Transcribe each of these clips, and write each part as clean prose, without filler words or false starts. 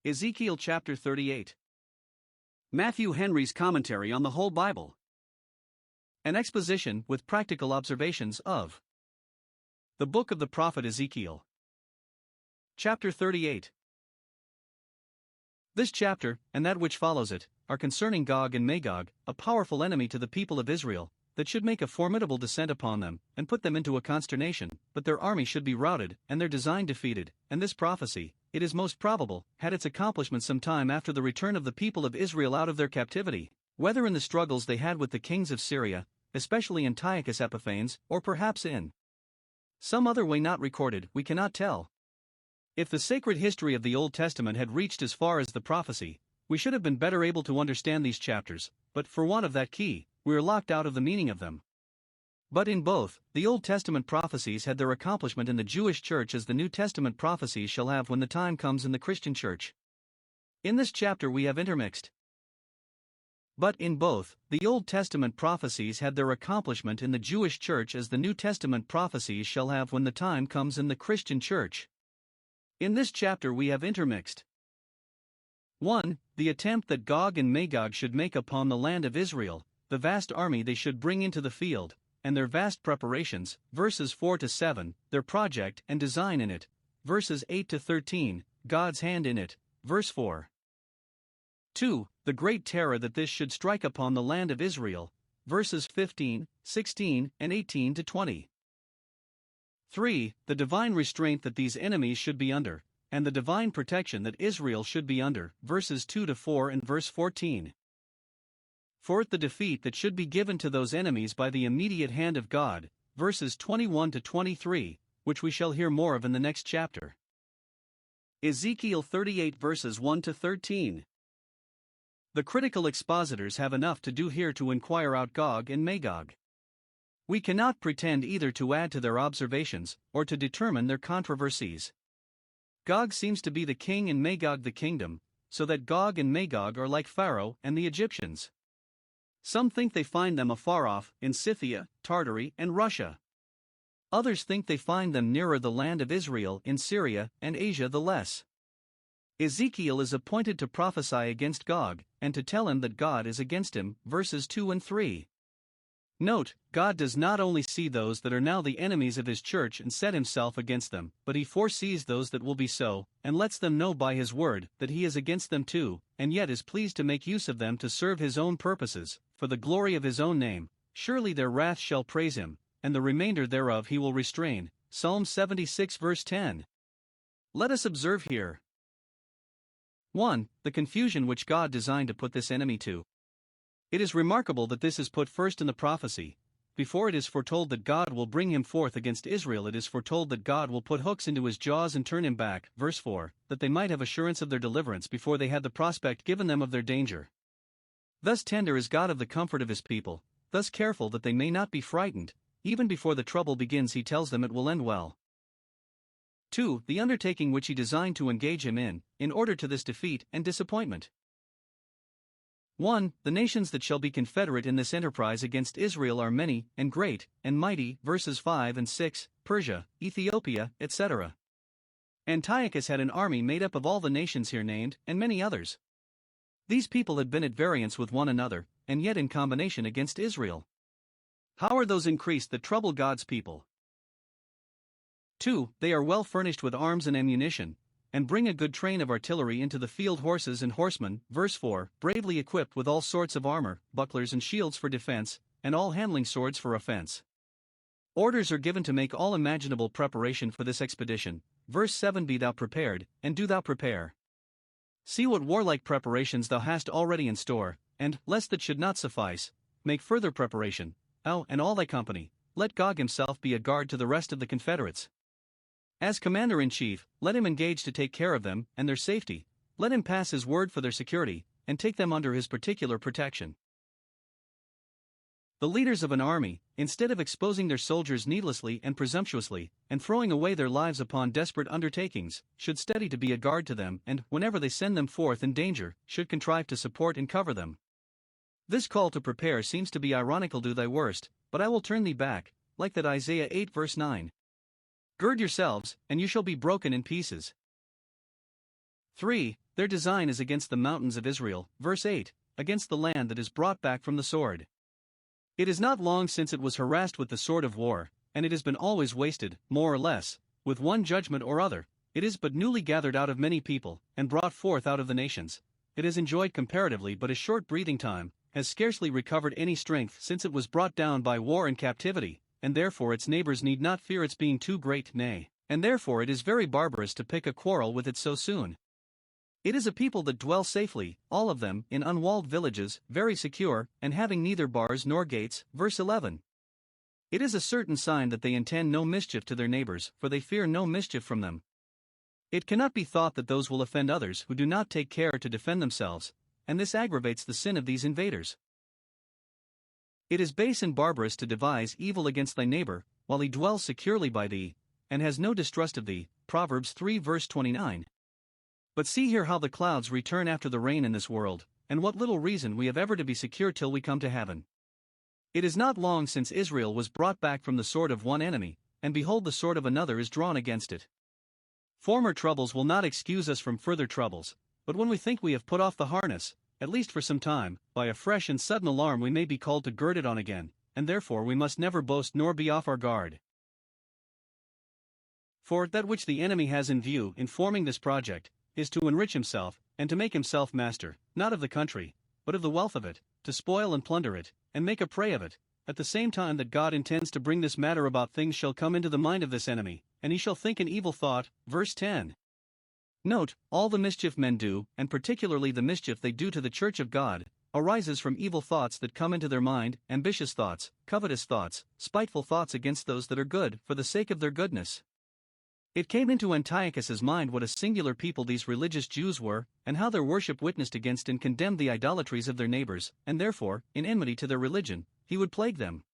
Ezekiel chapter 38. Matthew Henry's commentary on the whole Bible. An exposition with practical observations of the book of the prophet Ezekiel. Chapter 38. This chapter, and that which follows it, are concerning Gog and Magog, a powerful enemy to the people of Israel, that should make a formidable descent upon them, and put them into a consternation, but their army should be routed, and their design defeated, and this prophecy, it is most probable, had its accomplishment some time after the return of the people of Israel out of their captivity, whether in the struggles they had with the kings of Syria, especially Antiochus Epiphanes, or perhaps in some other way not recorded, we cannot tell. If the sacred history of the Old Testament had reached as far as the prophecy, we should have been better able to understand these chapters, but for want of that key, we are locked out of the meaning of them. But in both, the Old Testament prophecies had their accomplishment in the Jewish church as the New Testament prophecies shall have when the time comes in the Christian church. In this chapter we have intermixed. But in both, the Old Testament prophecies had their accomplishment in the Jewish church as the New Testament prophecies shall have when the time comes in the Christian church. In this chapter we have intermixed 1. The attempt that Gog and Magog should make upon the land of Israel, the vast army they should bring into the field, and their vast preparations, verses 4 to 7, their project and design in it, verses 8 to 13, God's hand in it, verse 4. 2. The great terror that this should strike upon the land of Israel, verses 15, 16, and 18 to 20. 3. The divine restraint that these enemies should be under, and the divine protection that Israel should be under, verses 2 to 4 and verse 14. 4. The defeat that should be given to those enemies by the immediate hand of God, verses 21 to 23, which we shall hear more of in the next chapter. Ezekiel 38 verses 1 to 13. The critical expositors have enough to do here to inquire out Gog and Magog. We cannot pretend either to add to their observations, or to determine their controversies. Gog seems to be the king and Magog the kingdom, so that Gog and Magog are like Pharaoh and the Egyptians. Some think they find them afar off, in Scythia, Tartary, and Russia. Others think they find them nearer the land of Israel in Syria and Asia the less. Ezekiel is appointed to prophesy against Gog, and to tell him that God is against him, verses 2 and 3. Note, God does not only see those that are now the enemies of his church and set himself against them, but he foresees those that will be so, and lets them know by his word that he is against them too, and yet is pleased to make use of them to serve his own purposes, for the glory of his own name. Surely their wrath shall praise him, and the remainder thereof he will restrain. Psalm 76 verse 10. Let us observe here 1. The confusion which God designed to put this enemy to. It is remarkable that this is put first in the prophecy. Before it is foretold that God will bring him forth against Israel, it is foretold that God will put hooks into his jaws and turn him back, verse 4, that they might have assurance of their deliverance before they had the prospect given them of their danger. Thus tender is God of the comfort of his people, thus careful that they may not be frightened. Even before the trouble begins he tells them it will end well. 2. The undertaking which he designed to engage him in order to this defeat and disappointment. 1. The nations that shall be confederate in this enterprise against Israel are many, and great, and mighty, verses 5 and 6, Persia, Ethiopia, etc. Antiochus had an army made up of all the nations here named, and many others. These people had been at variance with one another, and yet in combination against Israel. How are those increased that trouble God's people? 2. They are well furnished with arms and ammunition, and bring a good train of artillery into the field, horses and horsemen, verse 4, bravely equipped with all sorts of armor, bucklers and shields for defense, and all handling swords for offense. Orders are given to make all imaginable preparation for this expedition, verse 7. Be thou prepared, and do thou prepare. See what warlike preparations thou hast already in store, and, lest that should not suffice, make further preparation. Thou and all thy company, let Gog himself be a guard to the rest of the confederates. As commander-in-chief, let him engage to take care of them and their safety. Let him pass his word for their security, and take them under his particular protection. The leaders of an army, instead of exposing their soldiers needlessly and presumptuously, and throwing away their lives upon desperate undertakings, should study to be a guard to them, and, whenever they send them forth in danger, should contrive to support and cover them. This call to prepare seems to be ironical. Do thy worst, but I will turn thee back, like that Isaiah 8 verse 9. Gird yourselves, and you shall be broken in pieces. 3. Their design is against the mountains of Israel, verse 8, against the land that is brought back from the sword. It is not long since it was harassed with the sword of war, and it has been always wasted, more or less, with one judgment or other. It is but newly gathered out of many people, and brought forth out of the nations. It has enjoyed comparatively but a short breathing time, has scarcely recovered any strength since it was brought down by war and captivity, and therefore its neighbors need not fear its being too great, nay, and therefore it is very barbarous to pick a quarrel with it so soon. It is a people that dwell safely, all of them, in unwalled villages, very secure, and having neither bars nor gates, verse 11. It is a certain sign that they intend no mischief to their neighbors, for they fear no mischief from them. It cannot be thought that those will offend others who do not take care to defend themselves, and this aggravates the sin of these invaders. It is base and barbarous to devise evil against thy neighbor, while he dwells securely by thee, and has no distrust of thee, Proverbs 3 verse 29. But see here how the clouds return after the rain in this world, and what little reason we have ever to be secure till we come to heaven. It is not long since Israel was brought back from the sword of one enemy, and behold the sword of another is drawn against it. Former troubles will not excuse us from further troubles, but when we think we have put off the harness, at least for some time, by a fresh and sudden alarm we may be called to gird it on again, and therefore we must never boast nor be off our guard. For that which the enemy has in view in forming this project, is to enrich himself, and to make himself master, not of the country, but of the wealth of it, to spoil and plunder it, and make a prey of it. At the same time that God intends to bring this matter about, things shall come into the mind of this enemy, and he shall think an evil thought, verse 10. Note, all the mischief men do, and particularly the mischief they do to the church of God, arises from evil thoughts that come into their mind, ambitious thoughts, covetous thoughts, spiteful thoughts against those that are good, for the sake of their goodness. It came into Antiochus's mind what a singular people these religious Jews were, and how their worship witnessed against and condemned the idolatries of their neighbors, and therefore, in enmity to their religion, he would plague them.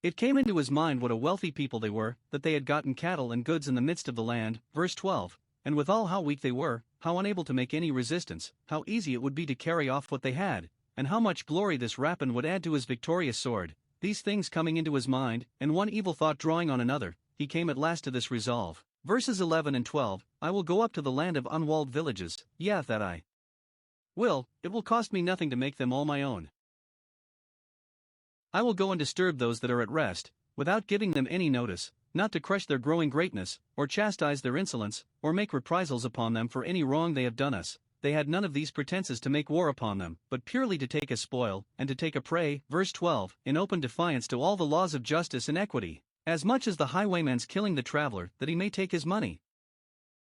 It came into his mind what a wealthy people they were, that they had gotten cattle and goods in the midst of the land, verse 12, and withal how weak they were, how unable to make any resistance, how easy it would be to carry off what they had, and how much glory this rapine would add to his victorious sword. These things coming into his mind, and one evil thought drawing on another, he came at last to this resolve. Verses 11 and 12, I will go up to the land of unwalled villages, yea, that I will, it will cost me nothing to make them all my own. I will go and disturb those that are at rest, without giving them any notice, not to crush their growing greatness, or chastise their insolence, or make reprisals upon them for any wrong they have done us. They had none of these pretenses to make war upon them, but purely to take a spoil, and to take a prey, verse 12, in open defiance to all the laws of justice and equity, as much as the highwayman's killing the traveler, that he may take his money.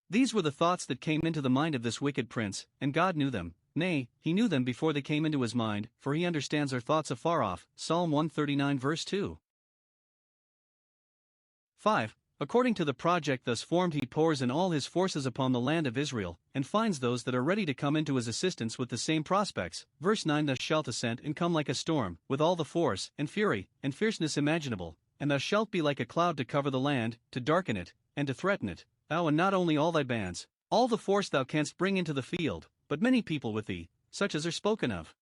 These were the thoughts that came into the mind of this wicked prince, and God knew them. Nay, he knew them before they came into his mind, for he understands our thoughts afar off. Psalm 139 verse 2. 5. According to the project thus formed, he pours in all his forces upon the land of Israel, and finds those that are ready to come into his assistance with the same prospects. Verse 9, thou shalt ascend and come like a storm, with all the force, and fury, and fierceness imaginable, and thou shalt be like a cloud to cover the land, to darken it, and to threaten it, thou and not only all thy bands, all the force thou canst bring into the field, but many people with thee, such as are spoken of.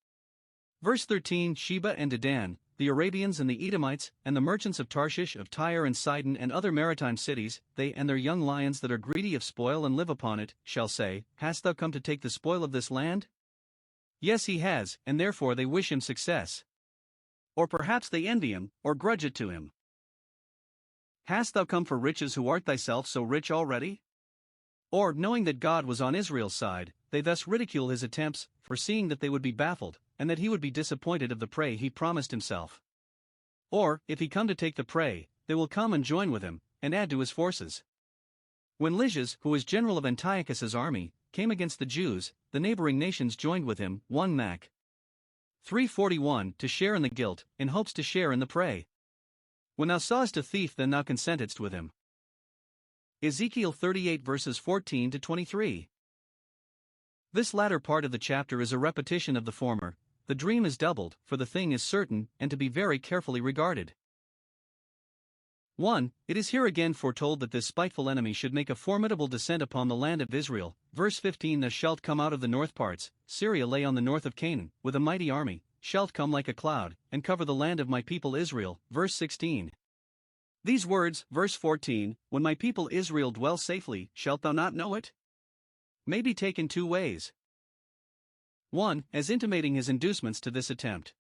Verse 13, Sheba and Dedan, the Arabians and the Edomites, and the merchants of Tarshish, of Tyre and Sidon and other maritime cities, they and their young lions that are greedy of spoil and live upon it, shall say, hast thou come to take the spoil of this land? Yes, he has, and therefore they wish him success. Or perhaps they envy him, or grudge it to him. Hast thou come for riches, who art thyself so rich already? Or, knowing that God was on Israel's side, they thus ridicule his attempts, foreseeing that they would be baffled, and that he would be disappointed of the prey he promised himself. Or, if he come to take the prey, they will come and join with him, and add to his forces. When Lysias, who was general of Antiochus's army, came against the Jews, the neighboring nations joined with him, 1 Mac. 3:41, to share in the guilt, in hopes to share in the prey. When thou sawest a thief, then thou consentedst with him. Ezekiel 38 verses 14 to 23. This latter part of the chapter is a repetition of the former. The dream is doubled, for the thing is certain, and to be very carefully regarded. 1. It is here again foretold that this spiteful enemy should make a formidable descent upon the land of Israel. Verse 15, thou shalt come out of the north parts, Syria lay on the north of Canaan, with a mighty army, shalt come like a cloud, and cover the land of my people Israel. Verse 16. These words, verse 14, when my people Israel dwell safely, shalt thou not know it? may be taken two ways. 1. As intimating his inducements to this attempt.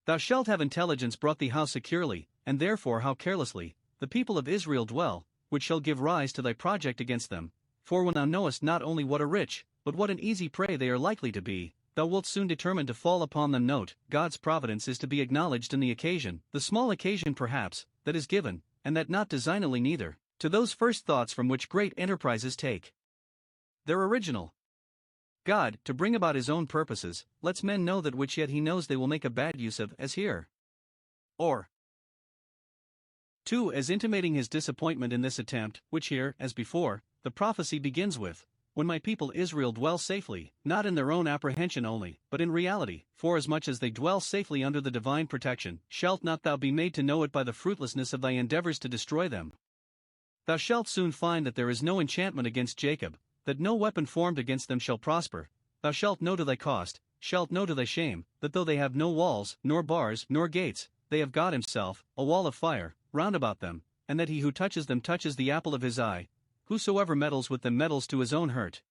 Thou shalt have intelligence brought thee how securely, and therefore how carelessly, the people of Israel dwell, which shall give rise to thy project against them. For when thou knowest not only what a rich, but what an easy prey they are likely to be, thou wilt soon determine to fall upon them. Note, God's providence is to be acknowledged in the occasion, the small occasion perhaps, that is given, and that not designedly neither, to those first thoughts from which great enterprises take their original. God, to bring about his own purposes, lets men know that which yet he knows they will make a bad use of, as here. Or 2. As intimating his disappointment in this attempt, which here, as before, the prophecy begins with, when my people Israel dwell safely, not in their own apprehension only, but in reality, forasmuch as they dwell safely under the divine protection, shalt not thou be made to know it by the fruitlessness of thy endeavors to destroy them. Thou shalt soon find that there is no enchantment against Jacob, that no weapon formed against them shall prosper. Thou shalt know to thy cost, shalt know to thy shame, that though they have no walls, nor bars, nor gates, they have God himself, a wall of fire, round about them, and that he who touches them touches the apple of his eye. Whosoever meddles with them meddles to his own hurt.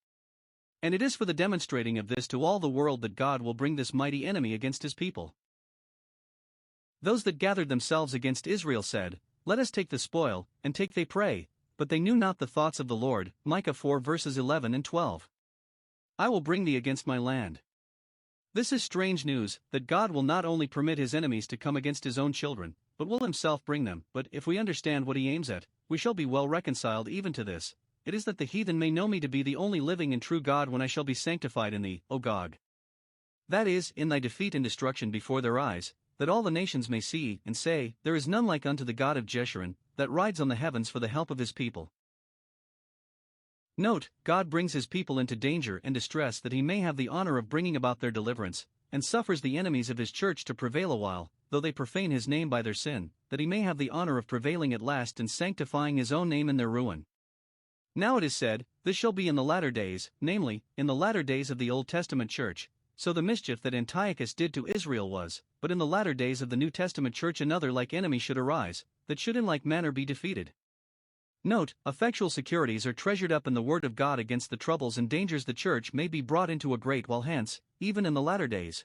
And it is for the demonstrating of this to all the world that God will bring this mighty enemy against his people. Those that gathered themselves against Israel said, Let us take the spoil, and take they prey, but they knew not the thoughts of the Lord. Micah 4 verses 11 and 12. I will bring thee against my land. This is strange news, that God will not only permit his enemies to come against his own children, but will himself bring them. But if we understand what he aims at, we shall be well reconciled even to this. It is that the heathen may know me to be the only living and true God when I shall be sanctified in thee, O Gog. That is, in thy defeat and destruction before their eyes, that all the nations may see, and say, There is none like unto the God of Jeshurun, that rides on the heavens for the help of his people. Note, God brings his people into danger and distress that he may have the honor of bringing about their deliverance, and suffers the enemies of his church to prevail a while, though they profane his name by their sin, that he may have the honor of prevailing at last and sanctifying his own name in their ruin. Now it is said, This shall be in the latter days, namely, in the latter days of the Old Testament church. So the mischief that Antiochus did to Israel was, but in the latter days of the New Testament church another like enemy should arise, that should in like manner be defeated. Note, effectual securities are treasured up in the word of God against the troubles and dangers the church may be brought into a great while hence, even in the latter days.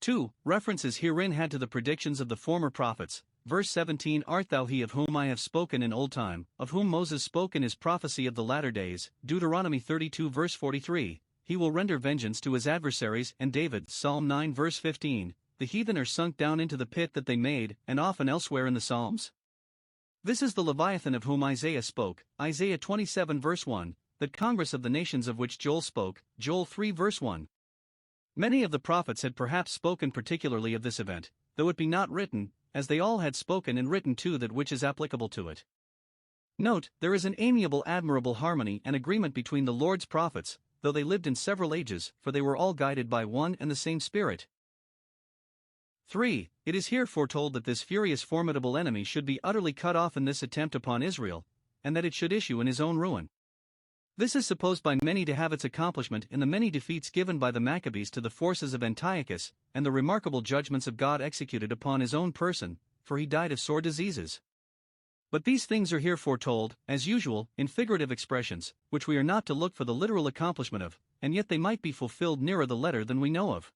2. References herein had to the predictions of the former prophets. Verse 17 Art thou he of whom I have spoken in old time, of whom Moses spoke in his prophecy of the latter days. Deuteronomy 32 verse 43. He will render vengeance to his adversaries. And David, Psalm 9 verse 15. The heathen are sunk down into the pit that they made, and often elsewhere in the Psalms. This is the Leviathan of whom Isaiah spoke, Isaiah 27 verse 1, that Congress of the nations of which Joel spoke, Joel 3 verse 1. Many of the prophets had perhaps spoken particularly of this event, though it be not written, as they all had spoken and written too that which is applicable to it. Note, there is an amiable admirable harmony and agreement between the Lord's prophets, though they lived in several ages, for they were all guided by one and the same Spirit. 3. It is here foretold that this furious formidable enemy should be utterly cut off in this attempt upon Israel, and that it should issue in his own ruin. This is supposed by many to have its accomplishment in the many defeats given by the Maccabees to the forces of Antiochus, and the remarkable judgments of God executed upon his own person, for he died of sore diseases. But these things are here foretold, as usual, in figurative expressions, which we are not to look for the literal accomplishment of, and yet they might be fulfilled nearer the letter than we know of.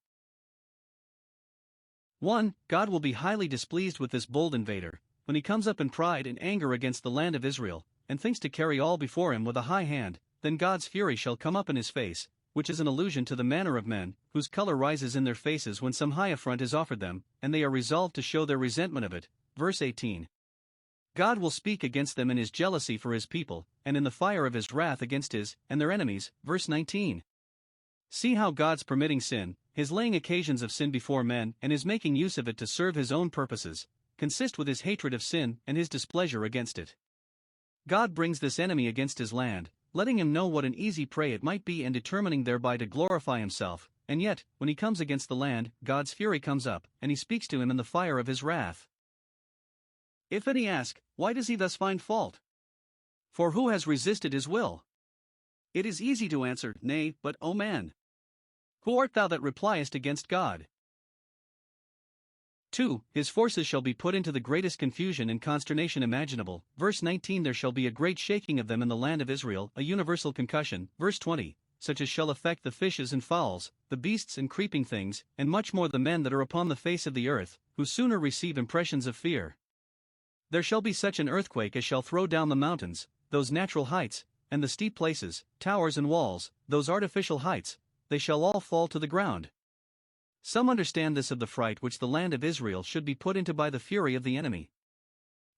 1. God will be highly displeased with this bold invader, when he comes up in pride and anger against the land of Israel, and thinks to carry all before him with a high hand. Then God's fury shall come up in his face, which is an allusion to the manner of men, whose color rises in their faces when some high affront is offered them, and they are resolved to show their resentment of it. Verse 18. God will speak against them in his jealousy for his people, and in the fire of his wrath against his and their enemies. Verse 19. See how God's permitting sin, his laying occasions of sin before men, and his making use of it to serve his own purposes, consist with his hatred of sin and his displeasure against it. God brings this enemy against his land, letting him know what an easy prey it might be and determining thereby to glorify himself, and yet, when he comes against the land, God's fury comes up, and he speaks to him in the fire of his wrath. If any ask, why does he thus find fault? For who has resisted his will? It is easy to answer, nay, but, O man, who art thou that repliest against God? 2. His forces shall be put into the greatest confusion and consternation imaginable. Verse 19. There shall be a great shaking of them in the land of Israel, a universal concussion. Verse 20. Such as shall affect the fishes and fowls, the beasts and creeping things, and much more the men that are upon the face of the earth, who sooner receive impressions of fear. There shall be such an earthquake as shall throw down the mountains, those natural heights, and the steep places, towers and walls, those artificial heights, they shall all fall to the ground. Some understand this of the fright which the land of Israel should be put into by the fury of the enemy.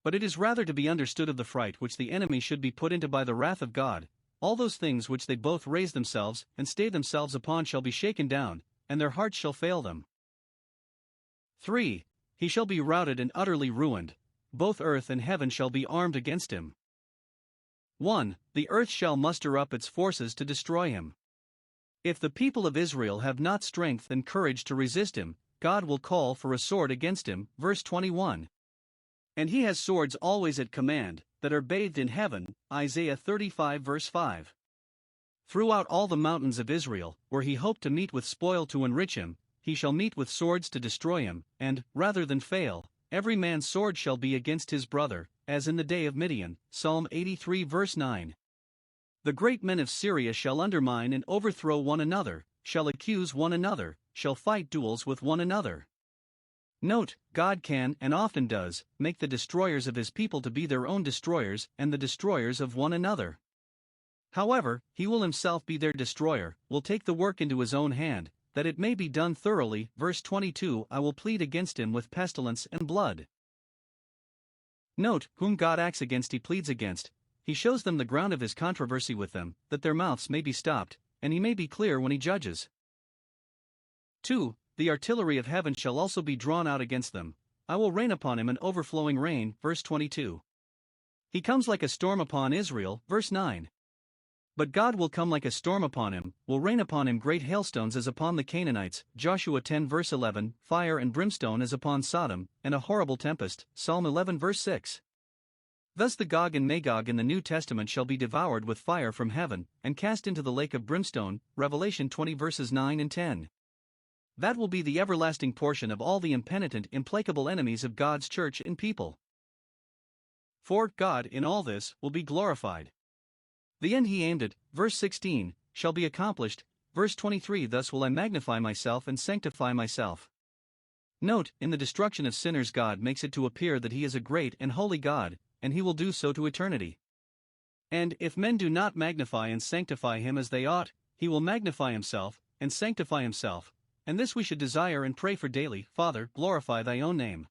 But it is rather to be understood of the fright which the enemy should be put into by the wrath of God. All those things which they both raise themselves and stay themselves upon shall be shaken down, and their hearts shall fail them. 3. He shall be routed and utterly ruined. Both earth and heaven shall be armed against him. 1. The earth shall muster up its forces to destroy him. If the people of Israel have not strength and courage to resist him, God will call for a sword against him. Verse 21. And he has swords always at command, that are bathed in heaven. Isaiah 35 verse 5. Throughout all the mountains of Israel, where he hoped to meet with spoil to enrich him, he shall meet with swords to destroy him, and, rather than fail, every man's sword shall be against his brother, as in the day of Midian. Psalm 83 verse 9. The great men of Syria shall undermine and overthrow one another, shall accuse one another, shall fight duels with one another. Note, God can, and often does, make the destroyers of his people to be their own destroyers and the destroyers of one another. However, he will himself be their destroyer, will take the work into his own hand, that it may be done thoroughly. Verse 22. I will plead against him with pestilence and blood. Note, whom God acts against he pleads against. He shows them the ground of his controversy with them, that their mouths may be stopped, and he may be clear when he judges. 2. The artillery of heaven shall also be drawn out against them. I will rain upon him an overflowing rain. Verse 22. He comes like a storm upon Israel. Verse 9. But God will come like a storm upon him, will rain upon him great hailstones as upon the Canaanites. Joshua 10 verse 11. Fire and brimstone as upon Sodom, and a horrible tempest. Psalm 11 verse 6. Thus the Gog and Magog in the New Testament shall be devoured with fire from heaven, and cast into the lake of brimstone. Revelation 20 verses 9 and 10. That will be the everlasting portion of all the impenitent, implacable enemies of God's church and people. 4. God, in all this, will be glorified. The end he aimed at, verse 16, shall be accomplished. Verse 23. Thus will I magnify myself and sanctify myself. Note, in the destruction of sinners God makes it to appear that he is a great and holy God, and he will do so to eternity. And if men do not magnify and sanctify him as they ought, he will magnify himself and sanctify himself, and this we should desire and pray for daily. Father, glorify thy own name.